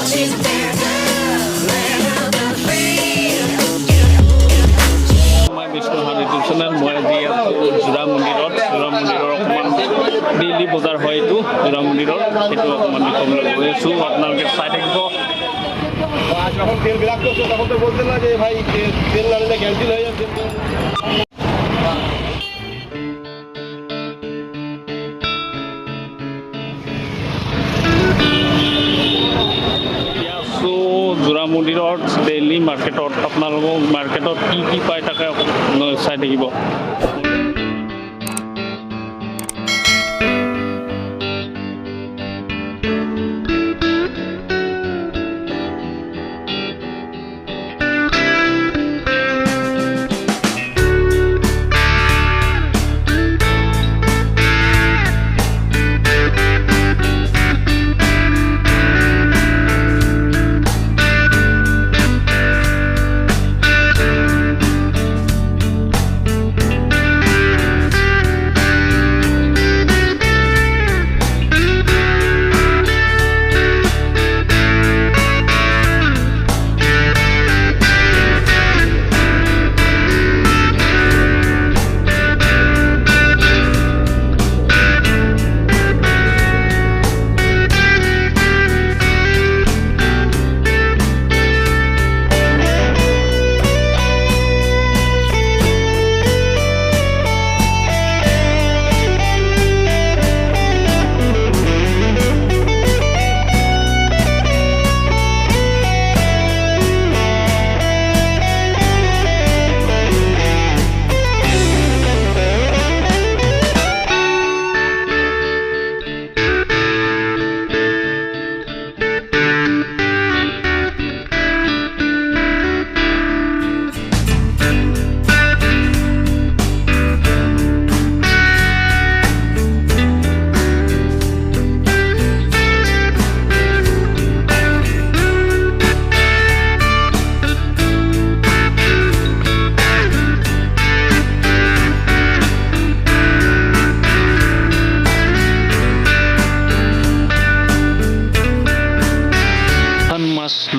she's there to live and free. My Vishnu YouTube channel মই আজি জোৰা মন্দিৰৰ অকমান ডেইলি বজাৰ হয় এইটো জোৰা মন্দিৰৰ সেইটো অকমান দেখুৱাবলৈ গৈ আছোঁ আপোনালোকে চাই থাকিব যখন তেল ব্লাক করছো তখন তো বলতেন না যে ভাই তেল না নিলে ক্যান্সেল হয়ে যাচ্ছে জোৰা মন্দিৰৰ ডেইলি মাৰ্কেটত আপোনালোকক মাৰ্কেটত কি পায় তাকে চাই থাকিব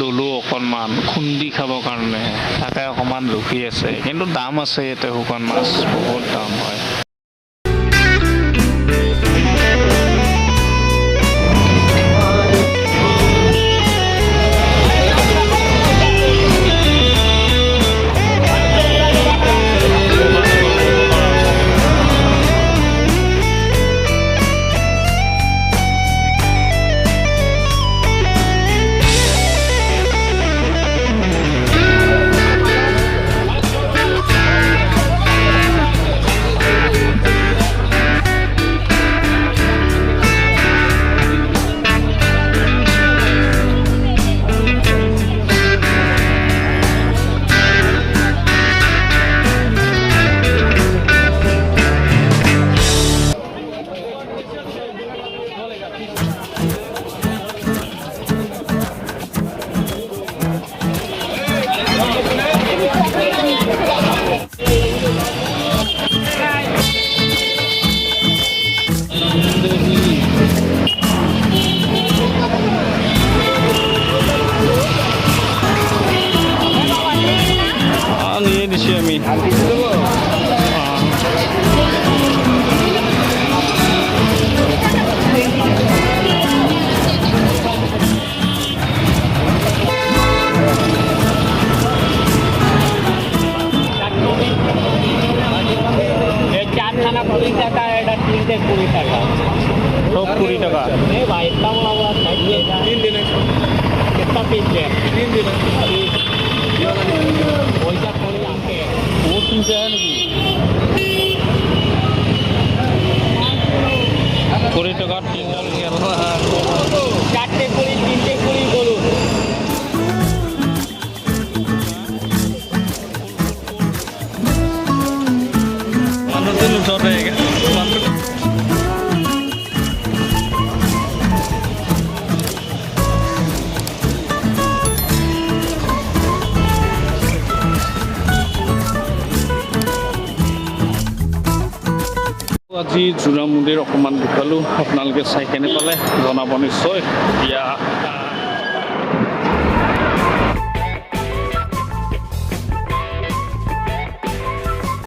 ললো অকণমান খুন্দি খাবৰ কাৰণে তাকে অকণমান ৰখি আছে কিন্তু দাম আছে ইয়াতে শুকান মাছ বহুত দাম হয় सब 20 টাকা नहीं भाई इतना बड़ा चाहिए 3 दिन कितना पीस है 3 दिन पैसा थोड़ी आते हैं वो 3 से है नहीं 20 টাকা 3 ডাল নিয়ে চারটে পুরি তিনটে পুরি বলুন মানুষজন উঠে গেছে আজি জোৰা মন্দিৰ অকণমান দেখালোঁ আপোনালোকে চাই কেনে পালে জনাব নিশ্চয় এতিয়া